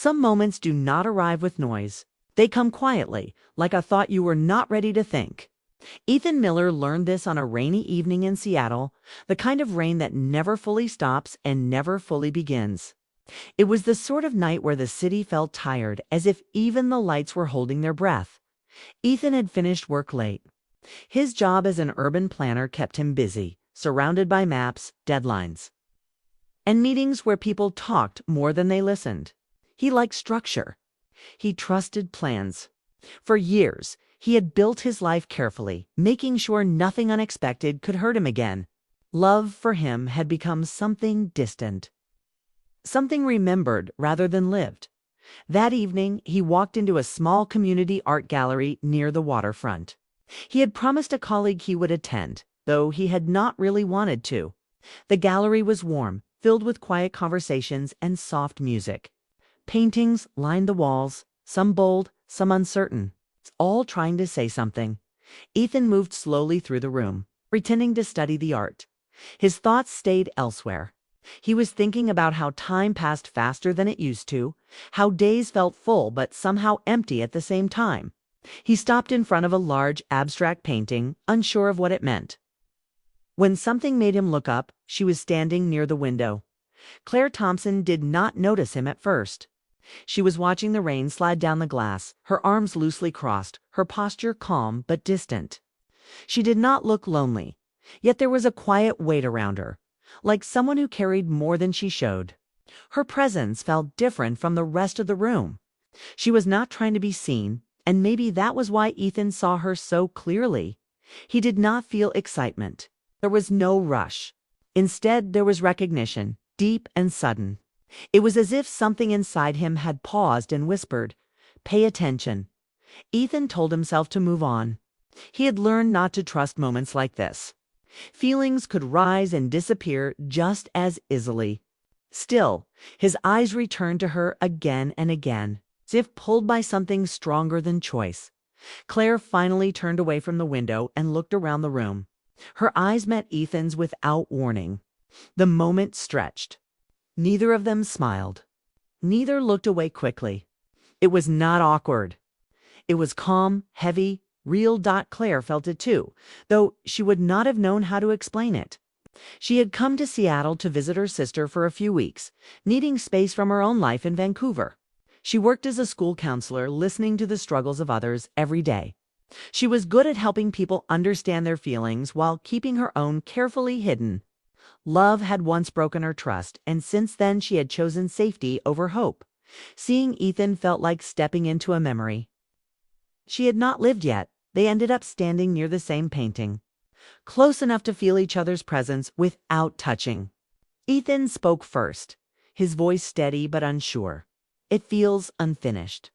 Some moments do not arrive with noise. They come quietly, like a thought you were not ready to think. Ethan Miller learned this on a rainy evening in Seattle, the kind of rain that never fully stops and never fully begins. It was the sort of night where the city felt tired, as if even the lights were holding their breath. Ethan had finished work late. His job as an urban planner kept him busy, surrounded by maps, deadlines, and meetings where people talked more than they listened. He liked structure. He trusted plans. For years, he had built his life carefully, making sure nothing unexpected could hurt him again. Love for him had become something distant, something remembered rather than lived. That evening, he walked into a small community art gallery near the waterfront. He had promised a colleague he would attend, though he had not really wanted to. The gallery was warm, filled with quiet conversations and soft music. Paintings lined the walls, some bold, some uncertain, all trying to say something. Ethan moved slowly through the room, pretending to study the art. His thoughts stayed elsewhere. He was thinking about how time passed faster than it used to, how days felt full but somehow empty at the same time. He stopped in front of a large, abstract painting, unsure of what it meant. When something made him look up, she was standing near the window. Claire Thompson did not notice him at first. She was watching the rain slide down the glass, her arms loosely crossed, her posture calm but distant. She did not look lonely, yet there was a quiet weight around her, like someone who carried more than she showed. Her presence felt different from the rest of the room. She was not trying to be seen, and maybe that was why Ethan saw her so clearly. He did not feel excitement. There was no rush. Instead, there was recognition, deep and sudden. It was as if something inside him had paused and whispered, "Pay attention." Ethan told himself to move on. He had learned not to trust moments like this. Feelings could rise and disappear just as easily. Still, his eyes returned to her again and again, as if pulled by something stronger than choice. Claire finally turned away from the window and looked around the room. Her eyes met Ethan's without warning. The moment stretched. Neither of them smiled. Neither looked away quickly. It was not awkward. It was calm, heavy, real. Claire felt it too, though she would not have known how to explain it. She had come to Seattle to visit her sister for a few weeks, needing space from her own life in Vancouver. She worked as a school counselor, listening to the struggles of others every day. She was good at helping people understand their feelings while keeping her own carefully hidden. Love had once broken her trust, and since then she had chosen safety over hope. Seeing Ethan felt like stepping into a memory she had not lived yet. They ended up standing near the same painting, close enough to feel each other's presence without touching. Ethan spoke first, his voice steady but unsure. "It feels unfinished,"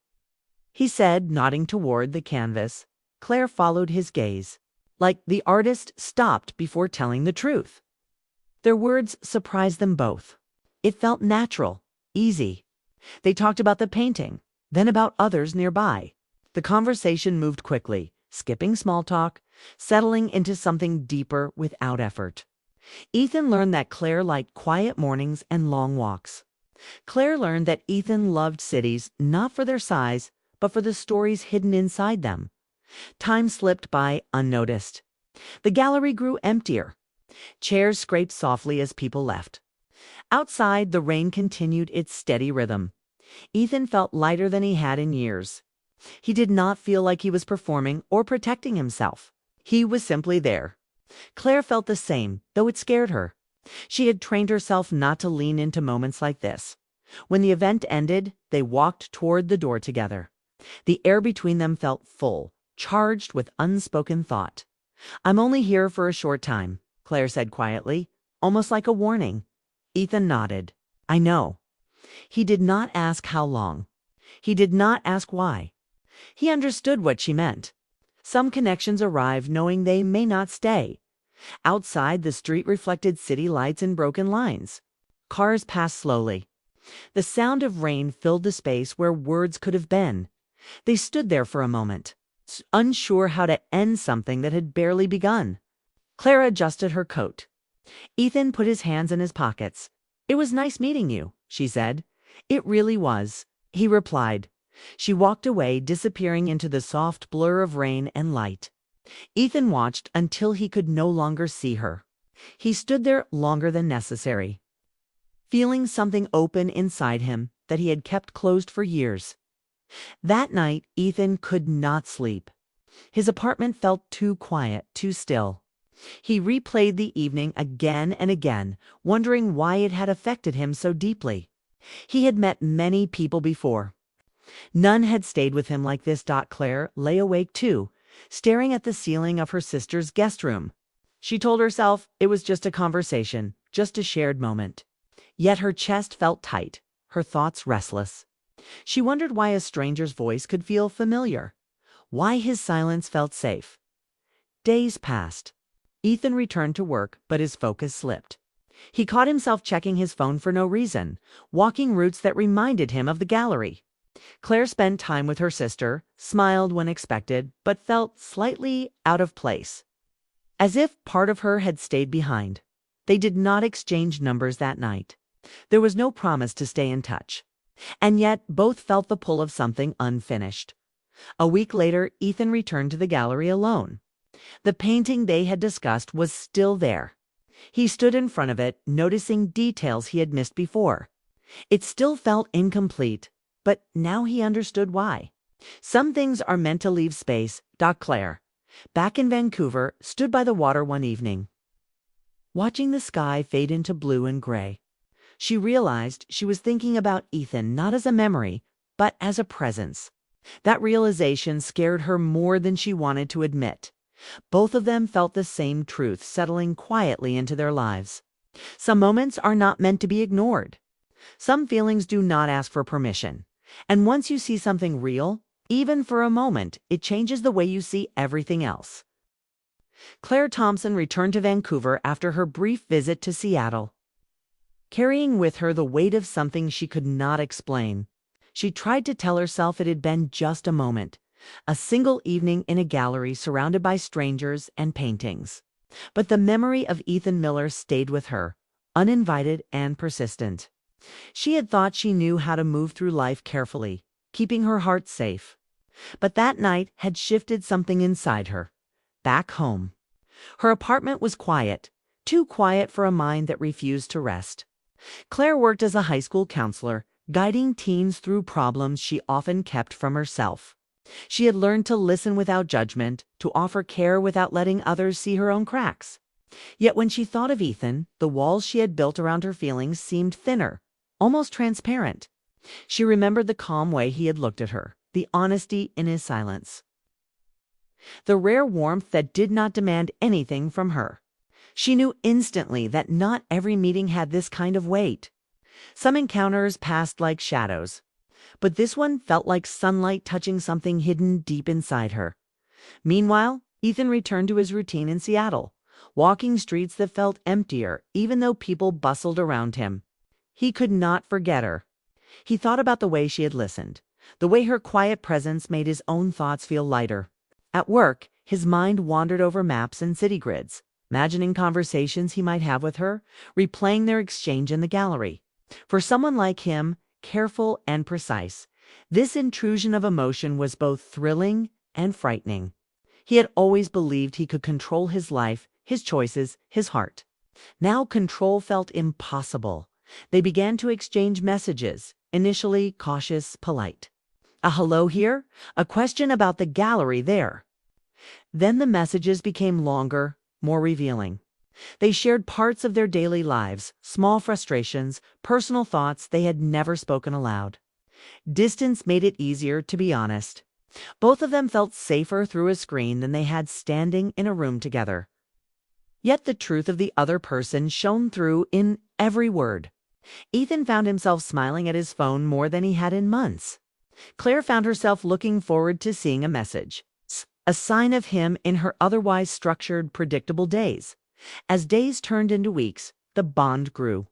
he said, nodding toward the canvas. Claire followed his gaze, like the artist stopped before telling the truth. Their words surprised them both. It felt natural, easy. They talked about the painting, then about others nearby. The conversation moved quickly, skipping small talk, settling into something deeper without effort. Ethan learned that Claire liked quiet mornings and long walks. Claire learned that Ethan loved cities not for their size, but for the stories hidden inside them. Time slipped by unnoticed. The gallery grew emptier. Chairs scraped softly as people left. Outside, the rain continued its steady rhythm. Ethan felt lighter than he had in years. He did not feel like he was performing or protecting himself. He was simply there. Claire felt the same, though it scared her. She had trained herself not to lean into moments like this. When the event ended, they walked toward the door together. The air between them felt full, charged with unspoken thought. "I'm only here for a short time," Claire said quietly, almost like a warning. Ethan nodded. "I know." He did not ask how long. He did not ask why. He understood what she meant. Some connections arrive knowing they may not stay. Outside, the street reflected city lights and broken lines. Cars passed slowly. The sound of rain filled the space where words could have been. They stood there for a moment, unsure how to end something that had barely begun. Claire adjusted her coat. Ethan put his hands in his pockets. "It was nice meeting you," she said. "It really was." he replied. She walked away, disappearing into the soft blur of rain and light. Ethan watched until he could no longer see her. He stood there longer than necessary, feeling something open inside him that he had kept closed for years. That night, Ethan could not sleep. His apartment felt too quiet, too still. He replayed the evening again and again, wondering why it had affected him so deeply. He had met many people before. None had stayed with him like this. Claire lay awake too, staring at the ceiling of her sister's guest room. She told herself it was just a conversation, just a shared moment. Yet her chest felt tight, her thoughts restless. She wondered why a stranger's voice could feel familiar, why his silence felt safe. Days passed. Ethan returned to work, but his focus slipped. He caught himself checking his phone for no reason, walking routes that reminded him of the gallery. Claire spent time with her sister, smiled when expected, but felt slightly out of place, as if part of her had stayed behind. They did not exchange numbers that night. There was no promise to stay in touch. And yet both felt the pull of something unfinished. A week later, Ethan returned to the gallery alone. The painting they had discussed was still there. He stood in front of it, noticing details he had missed before. It still felt incomplete, but now he understood why. Some things are meant to leave space. Claire, back in Vancouver, stood by the water one evening, watching the sky fade into blue and gray. She realized she was thinking about Ethan not as a memory, but as a presence. That realization scared her more than she wanted to admit. Both of them felt the same truth settling quietly into their lives. Some moments are not meant to be ignored. Some feelings do not ask for permission. And once you see something real, even for a moment, it changes the way you see everything else. Claire Thompson returned to Vancouver after her brief visit to Seattle, carrying with her the weight of something she could not explain. She tried to tell herself it had been just a moment, a single evening in a gallery surrounded by strangers and paintings. But the memory of Ethan Miller stayed with her, uninvited and persistent. She had thought she knew how to move through life carefully, keeping her heart safe. But that night had shifted something inside her. Back home, her apartment was quiet, too quiet for a mind that refused to rest. Claire worked as a high school counselor, guiding teens through problems she often kept from herself. She had learned to listen without judgment, to offer care without letting others see her own cracks. Yet when she thought of Ethan, the walls she had built around her feelings seemed thinner, almost transparent. She remembered the calm way he had looked at her, the honesty in his silence, the rare warmth that did not demand anything from her. She knew instantly that not every meeting had this kind of weight. Some encounters passed like shadows, but this one felt like sunlight touching something hidden deep inside her. Meanwhile, Ethan returned to his routine in Seattle, walking streets that felt emptier even though people bustled around him. He could not forget her. He thought about the way she had listened, the way her quiet presence made his own thoughts feel lighter. At work, his mind wandered over maps and city grids, imagining conversations he might have with her, replaying their exchange in the gallery. For someone like him, careful and precise, this intrusion of emotion was both thrilling and frightening. He had always believed he could control his life, his choices, his heart. Now control felt impossible. They began to exchange messages, initially cautious, polite. A hello here, a question about the gallery there. Then the messages became longer, more revealing. They shared parts of their daily lives, small frustrations, personal thoughts they had never spoken aloud. Distance made it easier to be honest. Both of them felt safer through a screen than they had standing in a room together. Yet the truth of the other person shone through in every word. Ethan found himself smiling at his phone more than he had in months. Claire found herself looking forward to seeing a message, a sign of him in her otherwise structured, predictable days. As days turned into weeks, the bond grew.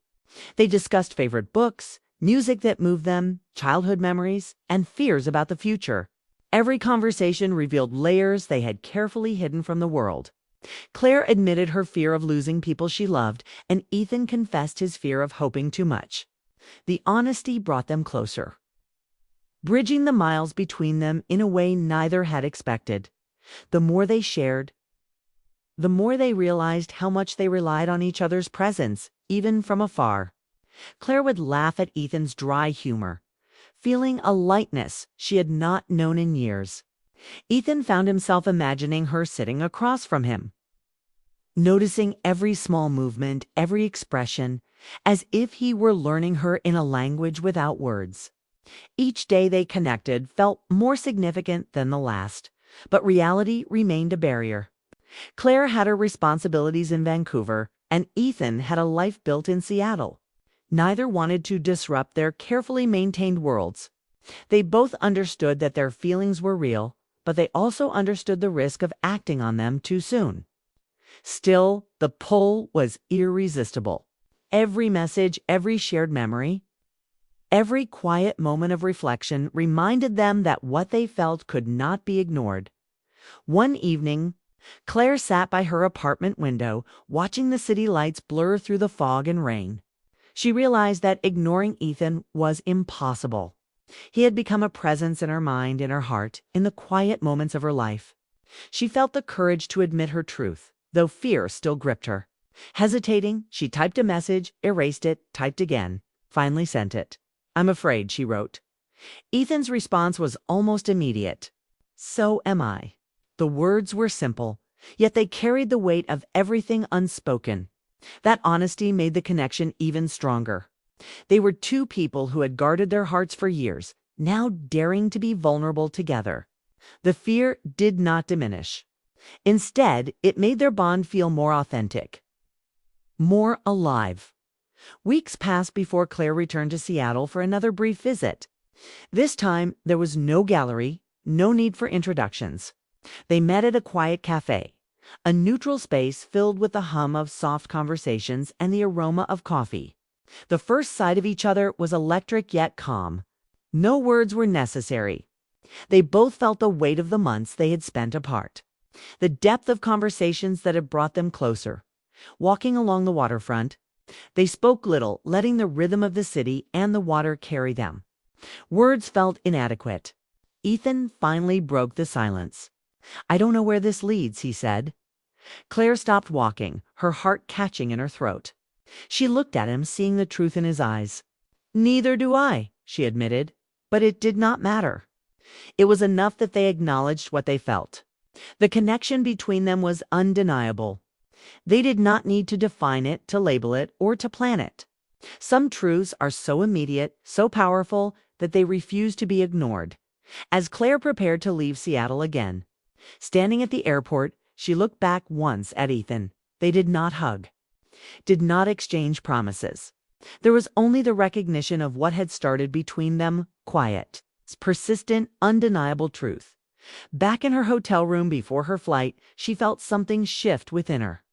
They discussed favorite books, music that moved them, childhood memories, and fears about the future. Every conversation revealed layers they had carefully hidden from the world. Claire admitted her fear of losing people she loved, and Ethan confessed his fear of hoping too much. The honesty brought them closer. bridging the miles between them in a way neither had expected. The more they shared, the more they realized how much they relied on each other's presence, even from afar. Claire would laugh at Ethan's dry humor, feeling a lightness she had not known in years. Ethan found himself imagining her sitting across from him, noticing every small movement, every expression, as if he were learning her in a language without words. Each day they connected felt more significant than the last, but reality remained a barrier. Claire had her responsibilities in Vancouver, and Ethan had a life built in Seattle. Neither wanted to disrupt their carefully maintained worlds. They both understood that their feelings were real, but they also understood the risk of acting on them too soon. Still, the pull was irresistible. Every message, every shared memory, every quiet moment of reflection reminded them that what they felt could not be ignored. One evening, Claire sat by her apartment window, watching the city lights blur through the fog and rain. She realized that ignoring Ethan was impossible. He had become a presence in her mind, in her heart, in the quiet moments of her life. She felt the courage to admit her truth, though fear still gripped her. Hesitating, she typed a message, erased it, typed again, finally sent it. "I'm afraid," she wrote. Ethan's response was almost immediate. "So am I." The words were simple, yet they carried the weight of everything unspoken. That honesty made the connection even stronger. They were two people who had guarded their hearts for years, now daring to be vulnerable together. The fear did not diminish. Instead, it made their bond feel more authentic, more alive. Weeks passed before Claire returned to Seattle for another brief visit. This time, there was no gallery, no need for introductions. They met at a quiet cafe, a neutral space filled with the hum of soft conversations and the aroma of coffee. The first sight of each other was electric yet calm. No words were necessary. They both felt the weight of the months they had spent apart, the depth of conversations that had brought them closer. Walking along the waterfront, they spoke little, letting the rhythm of the city and the water carry them. Words felt inadequate. Ethan finally broke the silence. "I don't know where this leads," he said. Claire stopped walking, her heart catching in her throat. She looked at him, seeing the truth in his eyes. "Neither do I," she admitted, but it did not matter. It was enough that they acknowledged what they felt. The connection between them was undeniable. They did not need to define it, to label it, or to plan it. Some truths are so immediate, so powerful, that they refuse to be ignored. As Claire prepared to leave Seattle again, standing at the airport, she looked back once at Ethan. They did not hug, did not exchange promises. There was only the recognition of what had started between them, quiet, persistent, undeniable truth. Back in her hotel room before her flight, she felt something shift within her.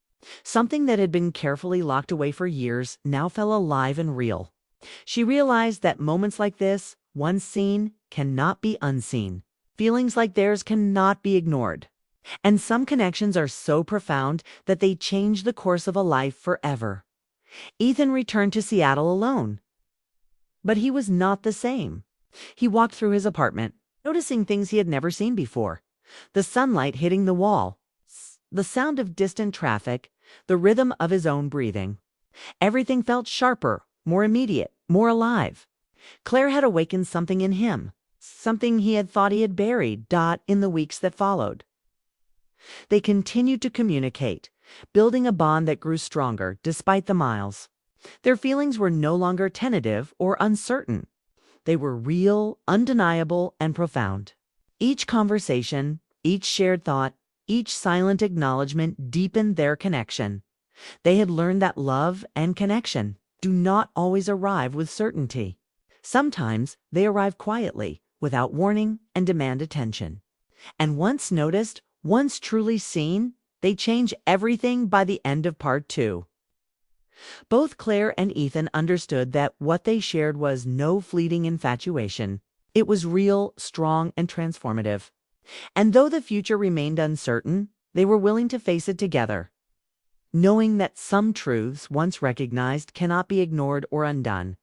Something that had been carefully locked away for years now felt alive and real. She realized that moments like this, once seen, cannot be unseen. Feelings like theirs cannot be ignored. And some connections are so profound that they change the course of a life forever. Ethan returned to Seattle alone. But he was not the same. He walked through his apartment, noticing things he had never seen before. The sunlight hitting the wall, the sound of distant traffic, the rhythm of his own breathing. Everything felt sharper, more immediate, more alive. Claire had awakened something in him, something he had thought he had buried, in the weeks that followed. They continued to communicate, building a bond that grew stronger despite the miles. Their feelings were no longer tentative or uncertain. They were real, undeniable, and profound. Each conversation, each shared thought, each silent acknowledgement deepened their connection. They had learned that love and connection do not always arrive with certainty. Sometimes they arrive quietly, without warning, and demand attention. And once noticed, once truly seen, they change everything by the end of part 2. Both Claire and Ethan understood that what they shared was no fleeting infatuation. It was real, strong, and transformative. And though the future remained uncertain, they were willing to face it together, knowing that some truths, once recognized, cannot be ignored or undone.